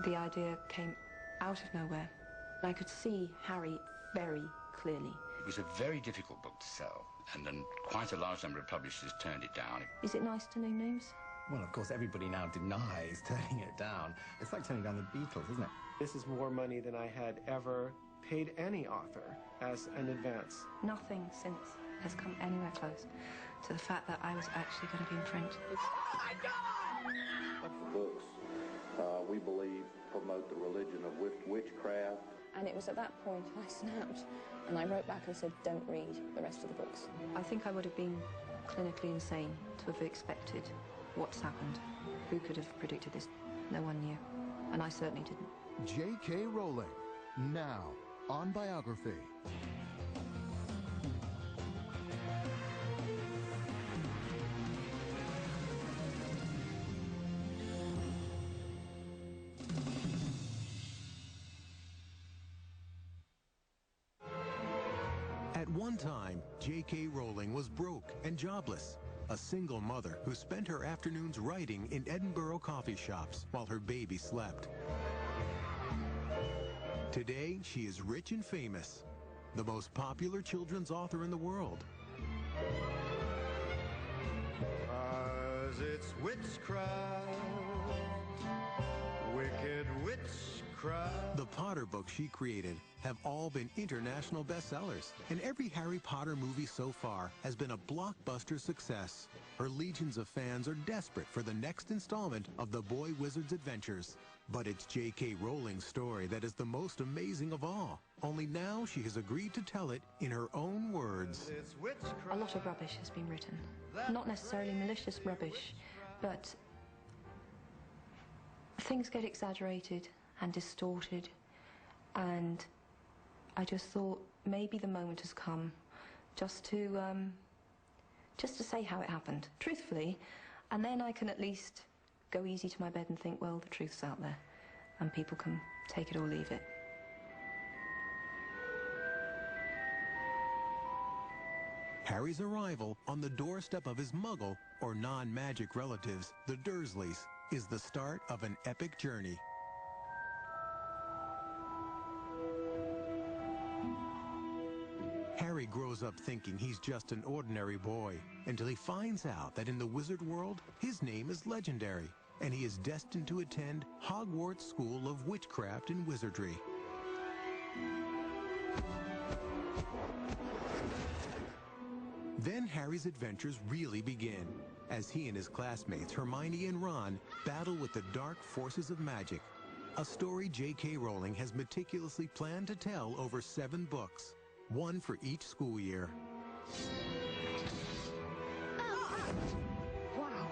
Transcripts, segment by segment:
The idea came out of nowhere. I could see Harry very clearly. It was a very difficult book to sell, and then quite a large number of publishers turned it down. Is it nice to name names? Well, of course, everybody now denies turning it down. It's like turning down the Beatles, isn't it? This is more money than I had ever paid any author as an advance. Nothing since has come anywhere close to the fact that I was actually going to be in print. Oh, my God! The books, we believe, promote the religion of witchcraft. And it was at that point I snapped, and I wrote back and said, don't read the rest of the books. I think I would have been clinically insane to have expected what's happened. Who could have predicted this? No one knew, and I certainly didn't. J.K. Rowling, now on Biography. At one time, J.K. Rowling was broke and jobless, a single mother who spent her afternoons writing in Edinburgh coffee shops while her baby slept. Today, she is rich and famous, the most popular children's author in the world. 'Cause it's witchcraft, wicked witchcraft. The Potter books she created have all been international bestsellers, and every Harry Potter movie so far has been a blockbuster success. Her legions of fans are desperate for the next installment of the Boy Wizard's adventures. But it's J.K. Rowling's story that is the most amazing of all. Only now she has agreed to tell it in her own words. A lot of rubbish has been written. Not necessarily malicious rubbish, but things get exaggerated and distorted, and I just thought maybe the moment has come just to say how it happened, truthfully, and then I can at least go easy to my bed and think, well, the truth's out there, and people can take it or leave it. Harry's arrival on the doorstep of his Muggle or non-magic relatives, the Dursleys, is the start of an epic journey. Harry grows up thinking he's just an ordinary boy until he finds out that in the wizard world, his name is legendary, and he is destined to attend Hogwarts School of Witchcraft and Wizardry. Then Harry's adventures really begin, as he and his classmates Hermione and Ron battle with the dark forces of magic, a story J.K. Rowling has meticulously planned to tell over 7 books, one for each school year. Wow.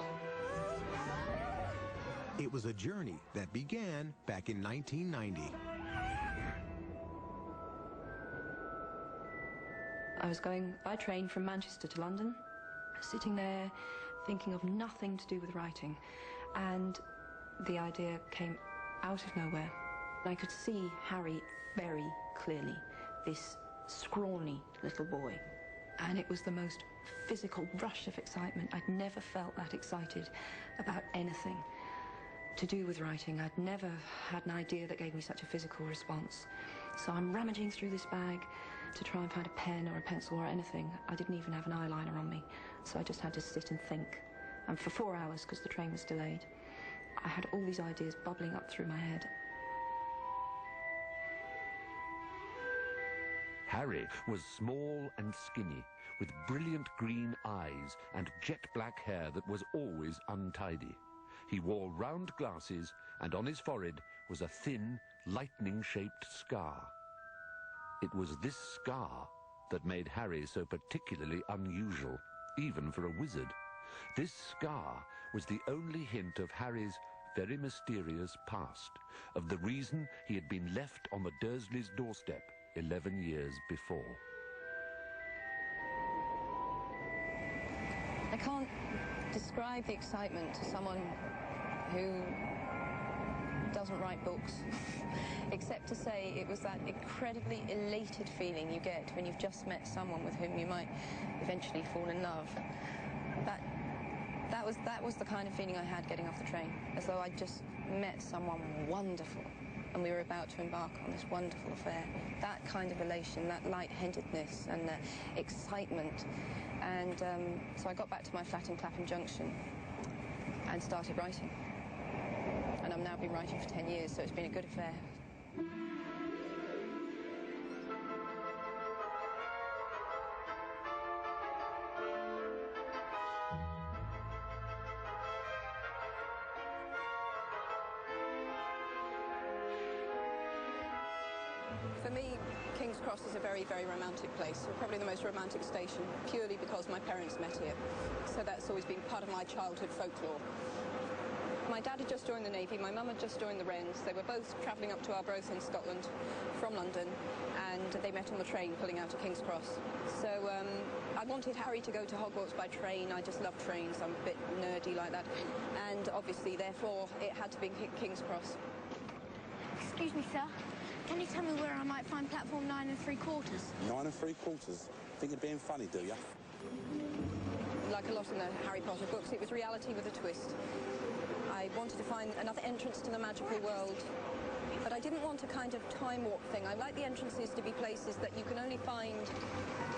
It was a journey that began back in 1990. I was going by train from Manchester to London, sitting there thinking of nothing to do with writing, and the idea came out of nowhere. I could see Harry very clearly, this scrawny little boy, and it was the most physical rush of excitement. I'd never felt that excited about anything to do with writing. I'd never had an idea that gave me such a physical response. So I'm rummaging through this bag to try and find a pen or a pencil or anything. I didn't even have an eyeliner on me, so I just had to sit and think. And for 4 hours, because the train was delayed, I had all these ideas bubbling up through my head. Harry was small and skinny, with brilliant green eyes and jet-black hair that was always untidy. He wore round glasses, and on his forehead was a thin, lightning-shaped scar. It was this scar that made Harry so particularly unusual, even for a wizard. This scar was the only hint of Harry's very mysterious past, of the reason he had been left on the Dursleys' doorstep 11 years before. I can't describe the excitement to someone who doesn't write books, except to say it was that incredibly elated feeling you get when you've just met someone with whom you might eventually fall in love. That was the kind of feeling I had getting off the train, as though I'd just met someone wonderful and we were about to embark on this wonderful affair. That kind of elation, that light-headedness and the excitement. And so I got back to my flat in Clapham Junction and started writing. And I've now been writing for 10 years, so it's been a good affair. For me, King's Cross is a very, very romantic place, probably the most romantic station, purely because my parents met here. So that's always been part of my childhood folklore. My dad had just joined the Navy, my mum had just joined the Wrens. They were both travelling up to Arbroath in Scotland from London, and they met on the train pulling out of King's Cross. So I wanted Harry to go to Hogwarts by train. I just love trains, I'm a bit nerdy like that. And obviously, therefore, it had to be King's Cross. Excuse me, sir. Can you tell me where I might find platform 9 3/4? 9 3/4? Think you're being funny, do you? Like a lot in the Harry Potter books, it was reality with a twist. I wanted to find another entrance to the magical world, but I didn't want a kind of time warp thing. I like the entrances to be places that you can only find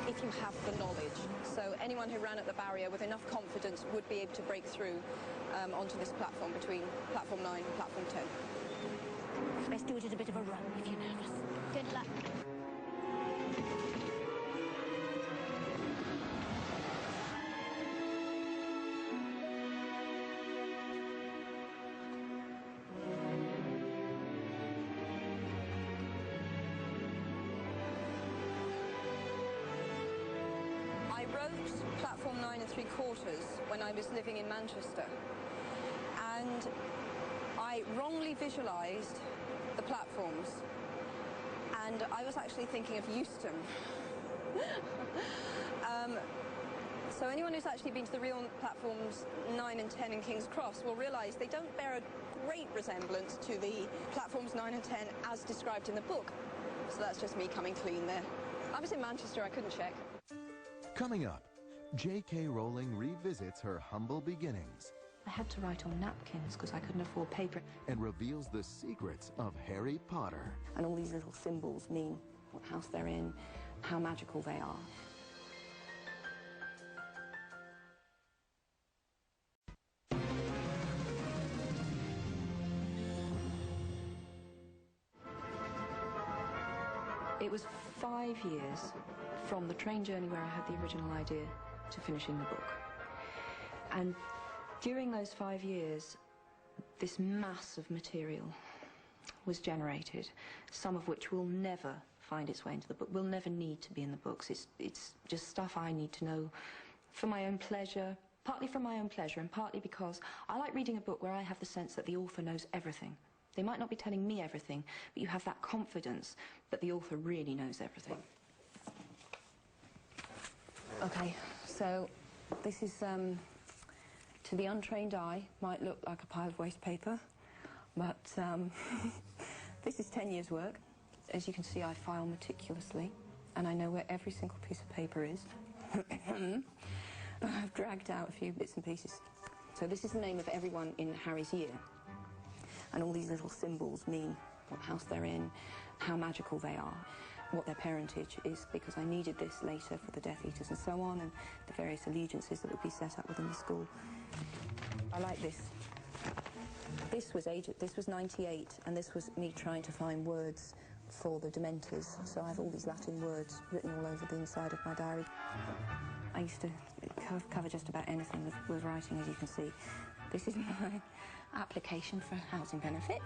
if you have the knowledge. So anyone who ran at the barrier with enough confidence would be able to break through onto this platform between platform 9 and platform 10. Let's do it at a bit of a run if you're nervous. Good luck. I wrote platform 9 3/4 when I was living in Manchester, and I wrongly visualised the platforms, and I was actually thinking of Euston. So anyone who's actually been to the real platforms 9 and 10 in King's Cross will realise they don't bear a great resemblance to the platforms 9 and 10 as described in the book. So that's just me coming clean there. I was in Manchester, I couldn't check. Coming up, J.K. Rowling revisits her humble beginnings. I had to write on napkins because I couldn't afford paper. And reveals the secrets of Harry Potter. And all these little symbols mean what house they're in, how magical they are. It was 5 years from the train journey where I had the original idea to finishing the book. And during those 5 years, this mass of material was generated, some of which will never find its way into the book, will never need to be in the books. It's just stuff I need to know for my own pleasure, partly for my own pleasure and partly because I like reading a book where I have the sense that the author knows everything. They might not be telling me everything, but you have that confidence that the author really knows everything. Okay, so this is, to the untrained eye, might look like a pile of waste paper, but this is 10 years' work. As you can see, I file meticulously, and I know where every single piece of paper is. I've dragged out a few bits and pieces. So this is the name of everyone in Harry's year. And all these little symbols mean what house they're in, how magical they are, what their parentage is, because I needed this later for the Death Eaters and so on, and the various allegiances that would be set up within the school. I like this. This was 98, and this was me trying to find words for the Dementors, so I have all these Latin words written all over the inside of my diary. I used to cover just about anything with writing, as you can see. This is my application for housing benefit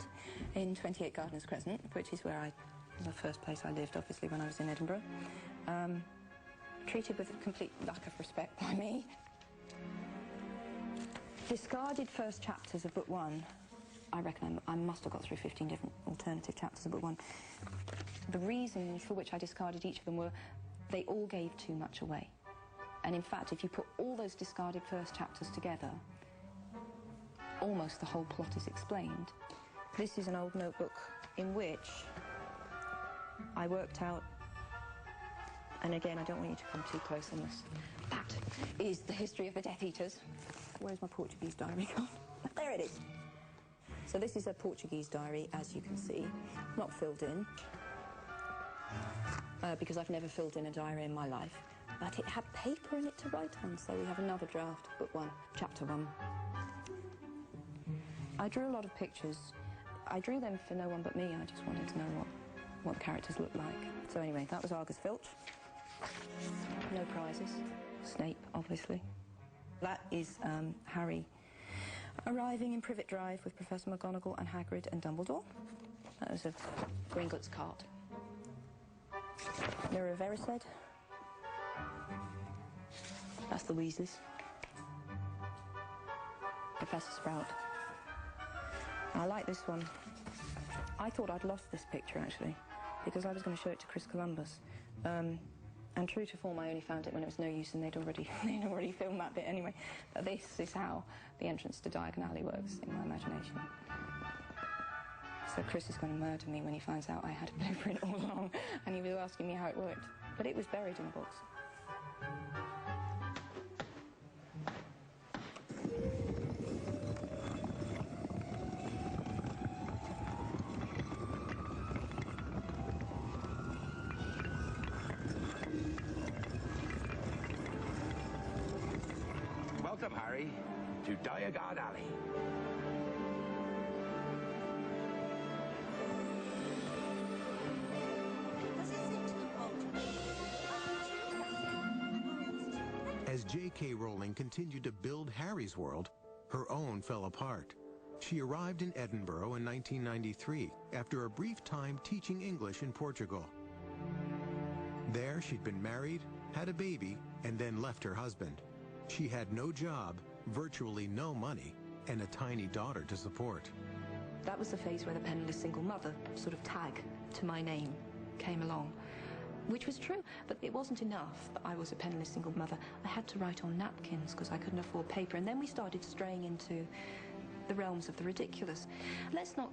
in 28 Gardeners Crescent, which is where the first place I lived, obviously, when I was in Edinburgh. Treated with a complete lack of respect by me. Discarded first chapters of book 1. I reckon I must have got through 15 different alternative chapters of book 1. The reasons for which I discarded each of them were they all gave too much away. And in fact, if you put all those discarded first chapters together, almost the whole plot is explained. This is an old notebook in which I worked out, and again, I don't want you to come too close on this. That is the history of the Death Eaters. Where's my Portuguese diary gone? There it is. So this is a Portuguese diary, as you can see, not filled in, because I've never filled in a diary in my life. But it had paper in it to write on, so we have another draft, book 1, chapter 1. I drew a lot of pictures. I drew them for no one but me. I just wanted to know what the characters looked like. So anyway, that was Argus Filch. No prizes. Snape, obviously. That is Harry arriving in Privet Drive with Professor McGonagall and Hagrid and Dumbledore. That was a Gringotts cart. Mirror Verised. That's the Weasleys. Professor Sprout. I like this one. I thought I'd lost this picture, actually, because I was going to show it to Chris Columbus. And true to form, I only found it when it was no use, and they'd already filmed that bit anyway. But this is how the entrance to Diagon Alley works in my imagination. So Chris is going to murder me when he finds out I had a blueprint all along, and he was asking me how it worked. But it was buried in a box. Welcome, Harry, to Diagon Alley. As J.K. Rowling continued to build Harry's world, her own fell apart. She arrived in Edinburgh in 1993 after a brief time teaching English in Portugal. There, she'd been married, had a baby, and then left her husband. She had no job, virtually no money, and a tiny daughter to support. That was the phase where the penniless single mother sort of tag to my name came along, which was true, but it wasn't enough that I was a penniless single mother. I had to write on napkins because I couldn't afford paper, and then we started straying into the realms of the ridiculous. Let's not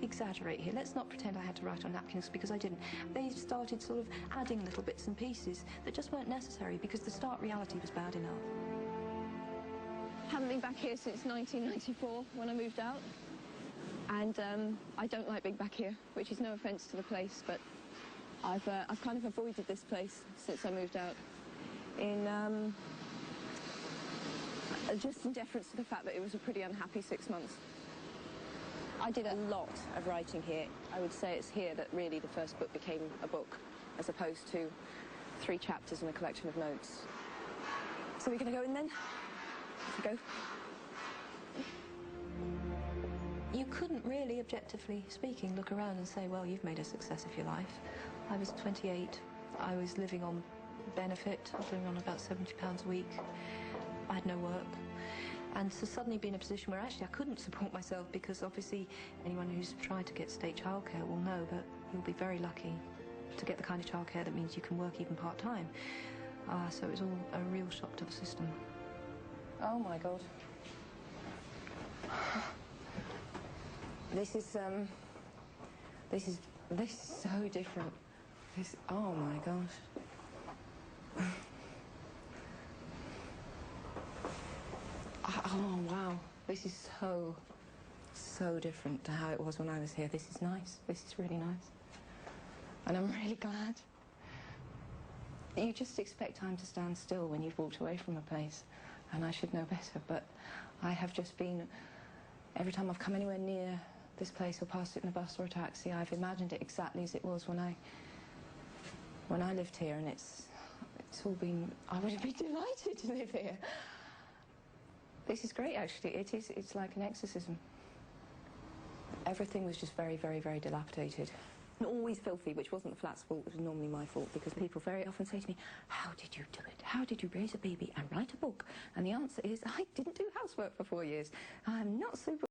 exaggerate here. Let's not pretend I had to write on napkins, because I didn't. They started sort of adding little bits and pieces that just weren't necessary because the stark reality was bad enough. Haven't been back here since 1994 when I moved out, and I don't like being back here, which is no offence to the place, but I've kind of avoided this place since I moved out, in just in deference to the fact that it was a pretty unhappy 6 months. I did a lot of writing here. I would say it's here that really the first book became a book, as opposed to 3 chapters and a collection of notes. So we're going to go in then? Off we go. You couldn't really, objectively speaking, look around and say, well, you've made a success of your life. I was 28. I was living on benefit. I was living on about £70 a week. I had no work. And to suddenly be in a position where actually I couldn't support myself, because obviously anyone who's tried to get state childcare will know that you'll be very lucky to get the kind of childcare that means you can work even part-time. So it was all a real shock to the system. Oh my God. This is so different. Oh my gosh. Oh wow, this is so different to how it was when I was here. This is nice. This is really nice. And I'm really glad. You just expect time to stand still when you've walked away from a place, and I should know better, but I have just been, every time I've come anywhere near this place or passed it in a bus or a taxi, I've imagined it exactly as it was when I lived here, and it's all been, I would be delighted to live here. This is great, actually. It's like an exorcism. Everything was just very, very, very dilapidated. And always filthy, which wasn't the flat's fault, it was normally my fault, because people very often say to me, how did you do it? How did you raise a baby and write a book? And the answer is, I didn't do housework for 4 years. I'm not super